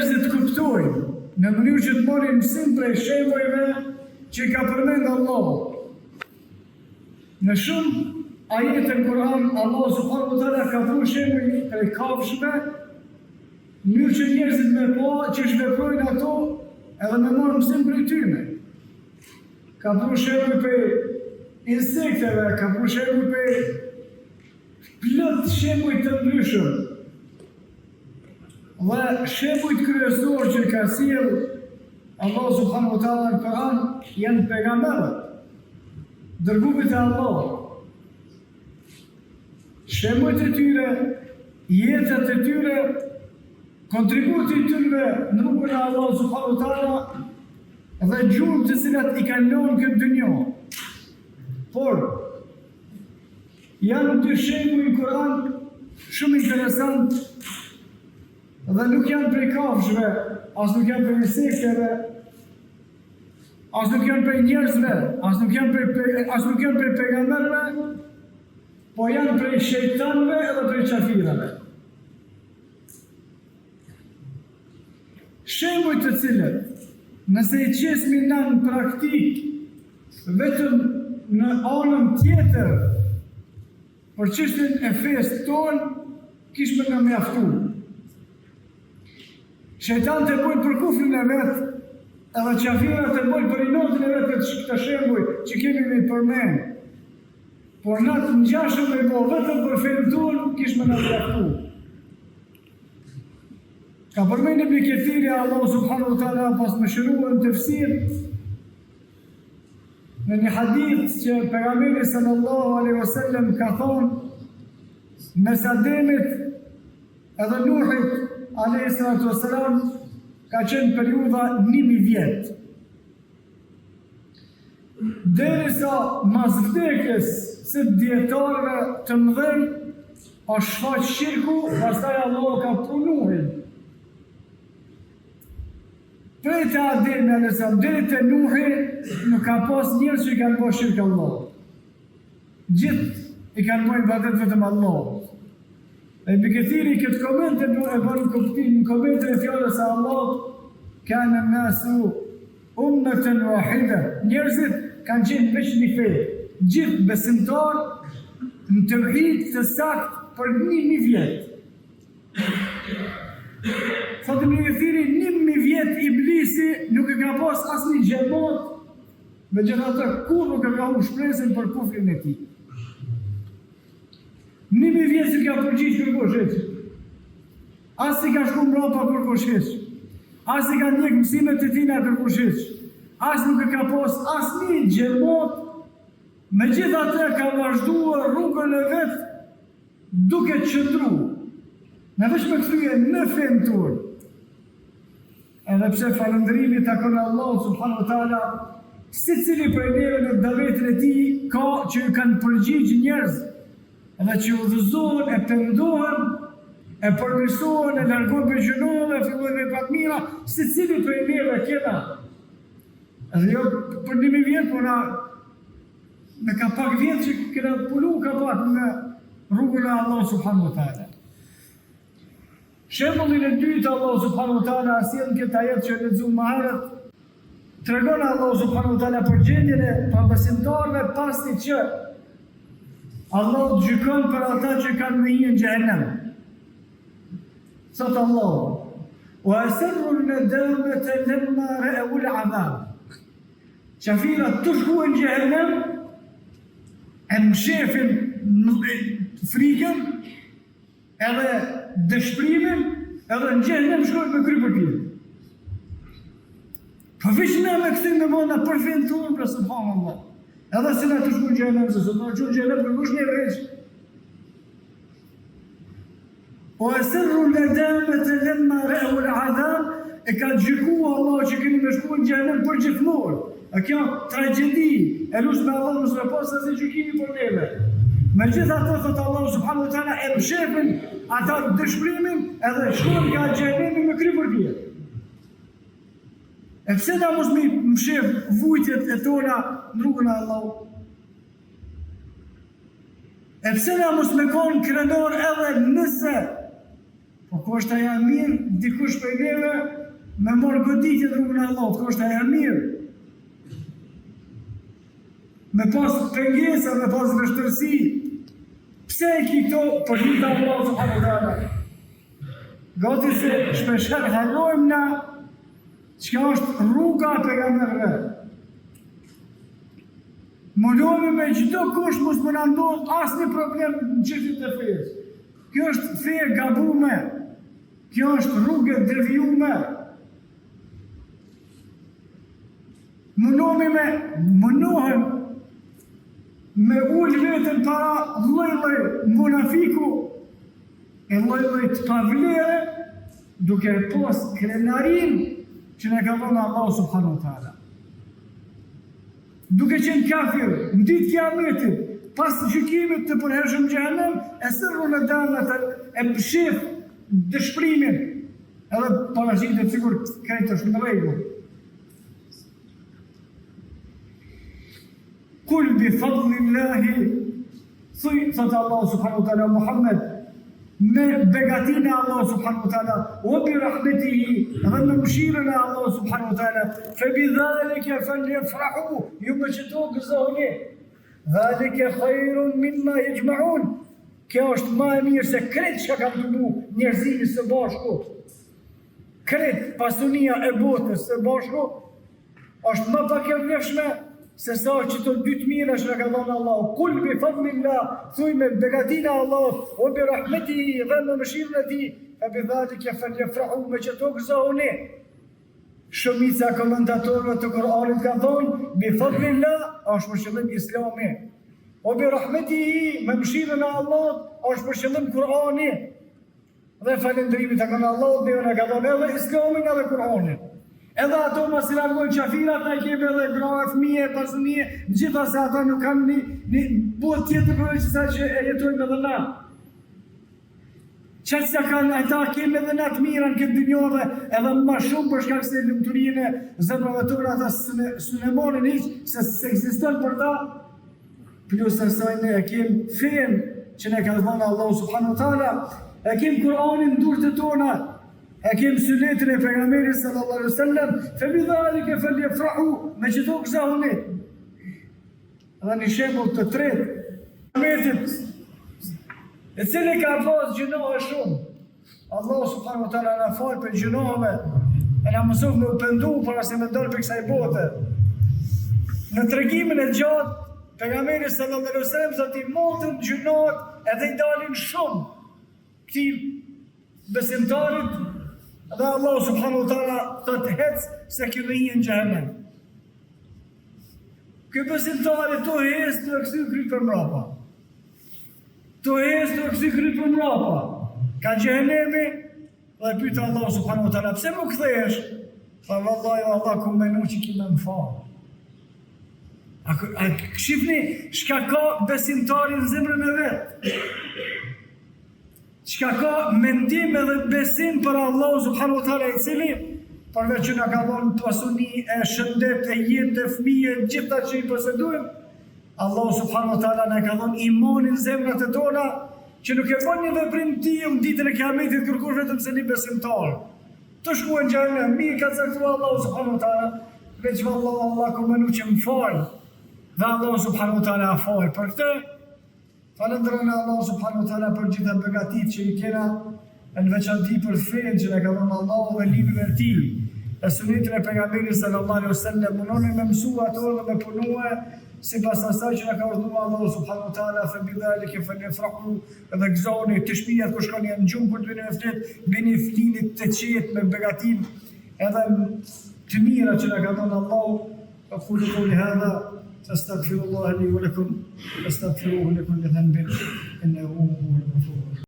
njerëzit kuptojnë në mënyrë që të marrin mësim prej shembujve që ka përmend Allah. Në shumë ajete në Kur'an, Allah subhanahu wa taala ka dhënë shembuj prej kafshëve, në mënyrë që njerëzit me pa që shveprojnë ato edhe me marrë mësim prej tyre. Ka dhënë shembuj prej insekteve, ka dhënë shembuj prej plot shembuj të ndryshëm. Dhe shembujt kryesor që ka sjell Allah subhanahu wa taala në Kur'an janë pejgamberët, dërguarit e Allahut. Shembujt e tyre, jetët e tyre, kontributi i tyre në rrugën e Allahut subhanahu wa taala dhe gjurmë të cilat i kanë lënë këtë dynjë. Por janë dy shembuj në Kur'an shumë interesant dhe nuk janë prej kafshëve, as nuk janë prej insekteve, as nuk janë prej njerëzve, as nuk janë prej pejgamberëve, po janë prej shejtanëve edhe prej qafirave. Shembujt të cilët, nëse i qesmi na në praktik, vetëm në anën tjetër, për çështjen e fesë tonë, kishme na mjaftu. Shejtanët e bojnë për kufrin e vetë, edhe qafirat e bojnë për inotin e vetë këtë shembuj që kemi me përmend. Por na të ngjashëm me bo vetëm për fenë tonë, kishme na mjaftu. Ka përmend Ibn Kathiri Allah subhanahu wa taala pas më shëruar në tefsir në një hadith që pejgamberi sallallahu alaihi wasallam ka thonë mes Ademit edhe Nuhit alayhi salatu wassalam ka qenë periudha 1000 vjet. Derisa mas vdekjes së dietarëve të mëdhenj është shfaq shirku, pastaj Allah ka punuar. Prej të Ademi alayhi salam deri te Nuhi nuk ka pas njerëz që kanë bërë shirk Allah. Gjithë i kanë bërë ibadet vetëm Allah. E Ibn Kathiri këtë komente e bën kuptim në komentën e fjalës së Allahut, kana nasu ummatan wahida. Njerëzit kanë qenë veç një fe, gjithë besimtar në tauhid të saktë për 1000 vjet. Thotë Ibn Kathiri, 1000 vjet iblisi nuk e ka pas asnjë xhamat, megjithatë kur nuk e ka humbur shpresën për kufrin e tij. 1000 vjet si ka përgjigj kërkosh. As si ka shku mbrapa kërkosh. As si ka ndjek mësimet e tina kërkosh. As nuk e ka pas asnjë xhamat, megjithatë ka vazhduar rrugën e vet duke qëndruar. Në veç me kthye në fenë tonë. Edhe pse falëndrimi takon Allahut subhanahu wa taala, secili prej neve në davetin e tij ka që kanë përgjigj njerëz, edhe që udhëzohen, e pendohen, e përmirësohen, e largohen për gjënove, e fillojnë vepra të mira, secili prej neve kena. Edhe jo për 1000 vjet, por në ka pak vjet që kena punu ka pak në rrugën e Allahut subhanahu wa taala. Shembullin e dytë Allah subhanahu wa taala sjell këtë ajet që lexuam më herët, tregon Allah subhanahu wa taala për gjendjen e pabesimtarëve pasi që Allah gjykon për ata që kanë me hyrë në xhenem. Thot Allah: "Wa asirru al-nadamata lamma ra'u al-'adab." Qafirat të shkuën në xhenem, e mshefin frikën, edhe dëshprimin, edhe në xhenem shkojnë me kry për tij. Po vishme me këthin me bona për finë tonë, pra subhanallah. Edhe se na të shkojnë në xhenem, se sot na shkojnë në xhenem për kush një veç. O asirru al-nadamata lamma ra'u al-'adab, e ka gjykuar Allah që keni me shkuën në xhenem për gjithmonë. A kjo tragjedi, e lusë me Allah mësë me pasë asë gjykimi për neve. Me gjitha të thëtë Allah subhanahu wa taala e mshefin ata dëshprimin edhe shkojnë nga xhenemi me kry për tij. E pse na mos mi mshef vujtjet e tona në rrugën e Allahut? E pse na mos me konë krenar edhe nëse Po koshta ja mirë, dikush për neve me morë goditje në rrugën e Allahut, koshta ja mirë. Me pas pengesa, me pas vështërsi. Pse e ki këto për një të Allah subhanahu wa taala? Gati se shpesher harrojmë na çka është rruga e pejgamberëve. Mundohemi me çdo kush mos më na ndodh asnjë problem në çështjet e fesë. Kjo është fe e gabume. Kjo është rrugë e devijume. Mundohem me ullë vetën para lloj-lloj munafiku e lloj-lloj të pavlere, duke pas krenarin që ne ka dhënë Allah subhanahu wa taala. Duke qenë kafir, në ditë kiametit, pas gjykimit të përhershëm në xhehenem, e sërru në damat e pshif dëshprimin, edhe parazitet sigur krejt është në rregull. Kul bi fadlillahi, thuj, thëtë Allah subhanahu wa taala Muhammed, me begatin e Allah subhanahu wa taala, o bi rahmetihi, dhe me mëshirën e Allah subhanahu wa taala, fe bi dhalike falyafrahu, ju me qëto gëzohuni, dhalike khairun mimma yajma'un, kjo është ma e mirë se kretë që ka dëmu njerëzimi së bashku. Kretë pasunia e botës së bashku, është ma pak e vlefshme, se sa që të dy të mira që në ka dhënë Allah. Kul bi fadlillah, thuj me begatina Allah, o bi rahmetihi, dhe me mëshirën e ti, e bi dhalike falyafrahu, me që të gëzohuni. Shumica komentatorëve të Kur'anit ka thonë, bi fadlillah, është për qëllim Islami. O bi rahmetihi, me mëshirën e Allah, është për qëllim Kur'ani. Dhe falendrimi të kanë Allah, dhe në ka thonë edhe Islamin edhe Kur'anin. Edhe ato ma si largojnë qafirat, na kemi edhe grave, fëmije, pasunie, gjitha se ata nuk kanë një botë tjetër përveç që e jetojnë edhe na. Qatë se kanë ata kemi edhe na të mira në këtë dynjove, edhe ma shumë për shkak se lumturinë e zemrave tona ata s'ne morën hiç, se s'ekziston për ta. Plus asaj ne e kemi fen që ne ka dhënë Allahu subhanahu wa taala, e kemi Kur'anin në durët tona. E kem sunetin e pejgamberit sallallahu alaihi wasallam, fe bi dhalike falyafrahu, me që të gëzohuni. Dhe një shembull të tretë, Muhamedit, e cili ka pas gjunohe shumë. Allah subhanahu wa taala na fal për gjunoheve, e na mëson me u pendu para se me dal për kësaj bote. Në tregimin e gjatë, pejgamberi sallallahu alaihi wasallam thotë motën gjunohet edhe i dalin shumë këtij besimtarit. Dhe Allah subhanahu wa taala thotë hec se ky do hinë në xhehenem. Ky besimtari to hes të kthy kryt për mbrapa. To hes të kthy kryt për mbrapa. Ka xhehenemi dhe pyet Allah subhanahu wa taala pse më kthehesh? Tha vallahi Allah ku menu që ki më fal. A shifni çka ka besimtari në zemrën e vet. Çka ka mendim edhe besim për Allah subhanahu wa taala, i cili përveç që na ka dhënë pasuni e shëndet e jetë e fëmijë gjitha që i posedojmë, Allah subhanahu wa taala na ka dhënë imanin në zemrat e tona, që nuk e bën një veprim tillë ditën e kiametit kërkush vetëm se një besimtar. Të shkuën në xhenem, mi ka caktuar Allah subhanahu wa taala, veç Allah ku mënu që më fal. Dhe Allah subhanahu wa taala fal për këtë. Falënderojmë Allah subhanahu wa taala për gjitha begatit që i kena, në veçanti për fen që ne ka dhënë Allahu dhe librin e tij. E sunetin e pejgamberit sallallahu alaihi wasallam, munoni me mësua ato dhe me punue sipas asaj që na ka urdhëruar Allahu subhanahu wa taala, fa bi dhalika falyafrahu, edhe gëzoni të shtëpia ku shkoni në gjumë për të vënë flet, bëni ftinit të qetë me begatin edhe të mira që na ka dhënë Allahu. أقول قولي هذا أستغفر الله لي ولكم، أستغفروه لكل ذنب إنه هو الغفور.